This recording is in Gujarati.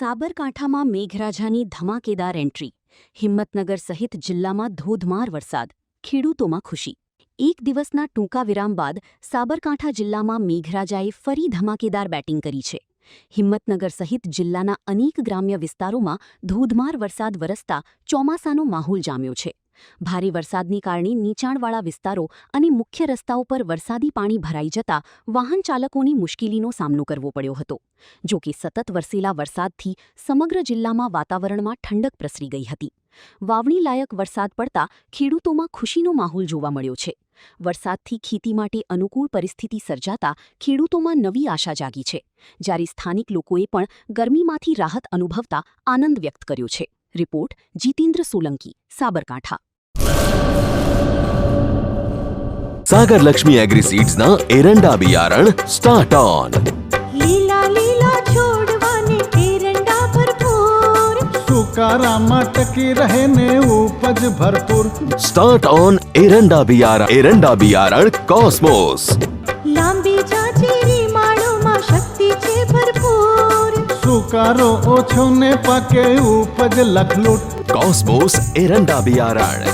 સાબરકાંઠામાં મેઘરાજાની ધમાકેદાર એન્ટ્રી, હિંમતનગર સહિત જિલ્લામાં ધોધમાર વરસાદ, ખેડૂતોમાં ખુશી. એક દિવસના ટૂંકા વિરામ બાદ સાબરકાંઠા જિલ્લામાં મેઘરાજાએ ફરી ધમાકેદાર બેટિંગ કરી છે. હિંમતનગર સહિત જિલ્લાના અનેક ગ્રામ્ય વિસ્તારોમાં ધોધમાર વરસાદ વરસતા ચોમાસાનો માહોલ જામ્યો છે. ભારે વરસાદને કારણે નીચાણવાળા વિસ્તારો અને મુખ્ય રસ્તાઓ પર વરસાદી પાણી ભરાઈ જતા વાહન ચાલકોને મુશ્કેલીનો સામનો કરવો પડ્યો હતો. જો કે સતત વરસેલા વરસાદથી સમગ્ર જિલ્લામાં વાતાવરણમાં ઠંડક પ્રસરી ગઈ હતી. વાવણી લાયક વરસાદ પડતા ખેડૂતોમાં ખુશીનો માહોલ જોવા મળ્યો છે. વરસાદથી ખેતી માટે અનુકૂળ પરિસ્થિતિ સર્જાતા ખેડૂતોમાં નવી આશા જાગી છે, જ્યારે સ્થાનિક લોકોએ પણ ગરમીમાંથી રાહત અનુભવતા આનંદ વ્યક્ત કર્યો છે. રિપોર્ટ જીતેન્દ્ર સોલંકી, સાબરકાંઠા. सागर लक्ष्मी एग्रीसीड्स ना एरंडा बियारण स्टार्ट ऑन. લીલા લીલા છોડવાને એરંડા ભરપૂર, સુકારામાં ટકી રહે ને ઉપજ ભરપૂર. स्टार्ट ऑन एरंडा बियारण कॉस्मोस. લાંબી જાચેરી માળોમાં શક્તિ છે ભરપૂર. સુકારો ઓછો ને પાકે ઉપજ લખલૂટ. कॉस्मोस एरंडा बियारण